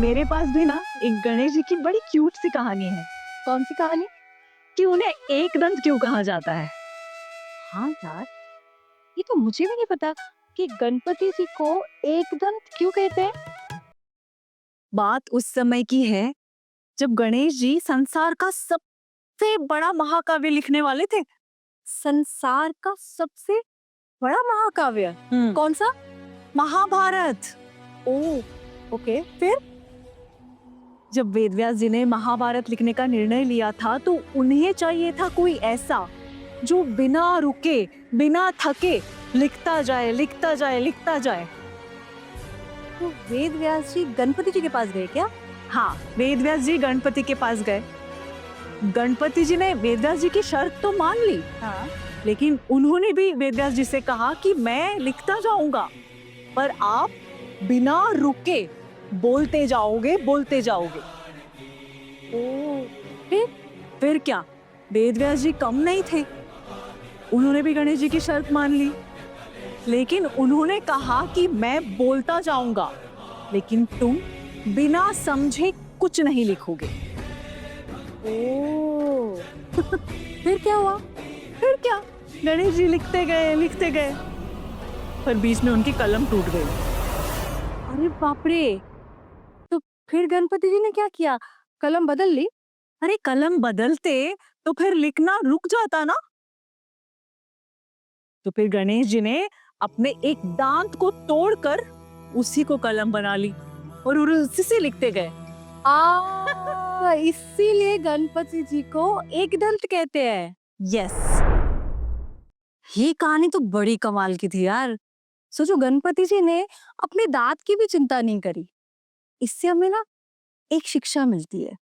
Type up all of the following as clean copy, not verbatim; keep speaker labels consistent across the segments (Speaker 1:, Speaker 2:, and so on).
Speaker 1: मेरे पास भी ना एक गणेश जी की बड़ी क्यूट सी कहानी है।
Speaker 2: कौन सी कहानी?
Speaker 1: कि उन्हें एक दंत क्यों कहा जाता है।
Speaker 2: हाँ यार, ये तो मुझे भी नहीं पता कि गणपति जी को एकदंत क्यों कहते हैं।
Speaker 1: बात उस समय की है जब गणेश जी संसार का सबसे बड़ा महाकाव्य लिखने वाले थे।
Speaker 2: संसार का सबसे बड़ा महाकाव्य कौन सा?
Speaker 1: महाभारत।
Speaker 2: ओह, ओके, फिर?
Speaker 1: जब वेदव्यास जी ने महाभारत लिखने का निर्णय लिया था तो उन्हें चाहिए था कोई ऐसा जो बिना रुके बिना थके लिखता जाए लिखता जाए लिखता जाए।
Speaker 2: तो वेद व्यास जी गणपति जी के पास गए क्या?
Speaker 1: हाँ, वेदव्यास जी गणपति के पास गए। गणपति जी ने वेदव्यास जी की शर्त तो मान ली,
Speaker 2: हाँ।
Speaker 1: लेकिन उन्होंने भी वेदव्यास जी से कहा कि मैं लिखता जाऊंगा पर आप बिना रुके बोलते जाओगे बोलते जाओगे।
Speaker 2: ओह,
Speaker 1: फिर क्या, वेदव्यास जी कम नहीं थे, उन्होंने भी गणेश जी की शर्त मान ली, लेकिन उन्होंने कहा कि मैं बोलता जाऊंगा लेकिन तुम बिना समझे कुछ नहीं लिखोगे।
Speaker 2: ओह, फिर क्या हुआ?
Speaker 1: फिर क्या, गणेश जी लिखते गए पर बीच में उनकी कलम टूट गई।
Speaker 2: अरे बाप रे! तो फिर गणपति जी ने क्या किया? कलम बदल ली?
Speaker 1: अरे कलम बदलते तो फिर लिखना रुक जाता ना। तो फिर गणेश जी ने अपने एक दांत को तोड़कर उसी को कलम बना ली और उसी से लिखते गए।
Speaker 2: इसीलिए गणपति जी को एकदंत कहते हैं।
Speaker 1: यस।
Speaker 2: ये कहानी तो बड़ी कमाल की थी यार। सोचो, गणपति जी ने अपने दांत की भी चिंता नहीं करी। इससे हमें ना एक शिक्षा मिलती है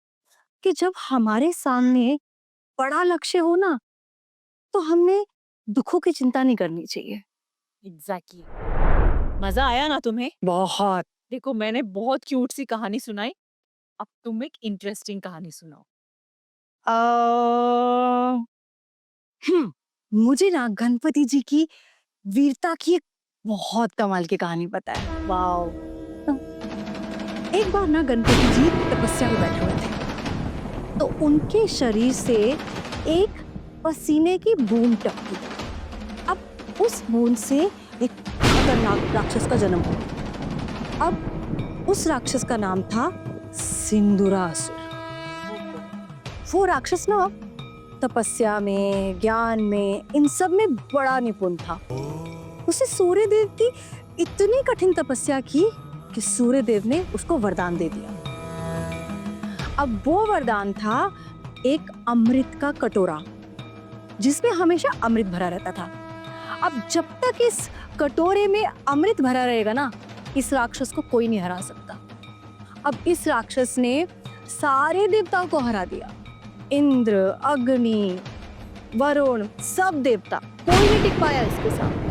Speaker 2: कि जब हमारे सामने बड़ा लक्ष्य हो ना, तो हमें दुखों की चिंता नहीं करनी चाहिए।
Speaker 1: एग्जैक्टली। मजा आया ना तुम्हें?
Speaker 2: बहुत।
Speaker 1: देखो, मैंने बहुत क्यूट सी कहानी सुनाई, अब तुम एक इंटरेस्टिंग कहानी सुनाओ।
Speaker 2: मुझे ना गणपति जी की वीरता की एक बहुत कमाल की कहानी पता है।
Speaker 1: वाओ।
Speaker 2: एक बार ना गणपति जी तपस्या में बैठे हुए थे, तो उनके शरीर से एक पसीने की बूंद टपकी। अब उस बूंद से एक खतरनाक राक्षस का जन्म हुआ। अब उस राक्षस का नाम था सिंदूरासुर। वो राक्षस ना तपस्या में, ज्ञान में, इन सब में बड़ा निपुण था। उसे सूर्यदेव की इतनी कठिन तपस्या की कि सूर्यदेव ने उसको वरदान दे दिया। अब वो वरदान था एक अमृत का कटोरा जिसमें हमेशा अमृत भरा रहता था। अब जब तक इस कटोरे में अमृत भरा रहेगा ना, इस राक्षस को कोई नहीं हरा सकता। अब इस राक्षस ने सारे देवताओं को हरा दिया। इंद्र, अग्नि, वरुण, सब देवता, कोई नहीं टिक पाया इसके साथ।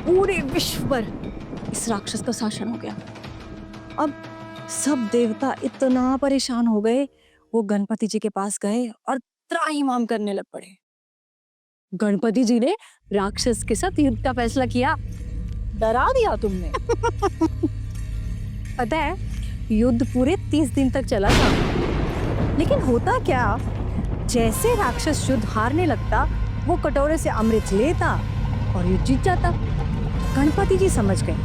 Speaker 2: पूरे विश्व पर इस राक्षस का शासन हो गया। अब सब देवता इतना परेशान हो गए, वो गणपति जी के पास गए और त्राहिमाम करने लग पड़े। गणपति जी ने राक्षस के साथ युद्ध का फैसला किया।
Speaker 1: डरा दिया तुमने।
Speaker 2: पता है, युद्ध पूरे 30 दिन तक चला था। लेकिन होता क्या, जैसे राक्षस युद्ध हारने लगता, वो कटोरे से अमृत लेता और युद्ध जीत जाता। गणपति जी समझ गए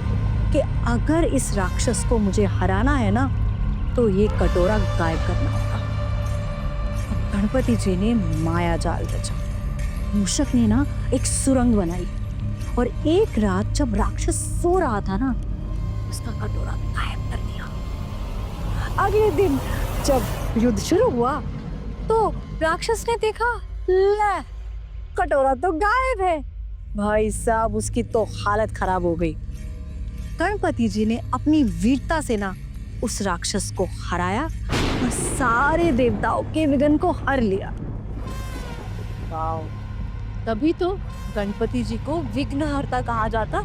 Speaker 2: कि अगर इस राक्षस को मुझे हराना है ना, तो ये कटोरा गायब करना होगा। गणपति जी ने माया जाल रचा। मूषक ने ना एक सुरंग बनाई और एक रात जब राक्षस सो रहा था ना, उसका कटोरा गायब कर दिया। अगले दिन जब युद्ध शुरू हुआ तो राक्षस ने देखा, ले, कटोरा तो गायब है। भाई साहब, उसकी तो हालत खराब हो गई। गणपति जी ने अपनी वीरता से ना उस राक्षस को हराया और सारे देवताओं के विघ्न को हर लिया।
Speaker 1: वाओ, तभी तो गणपति जी को विघ्नहर्ता कहा जाता।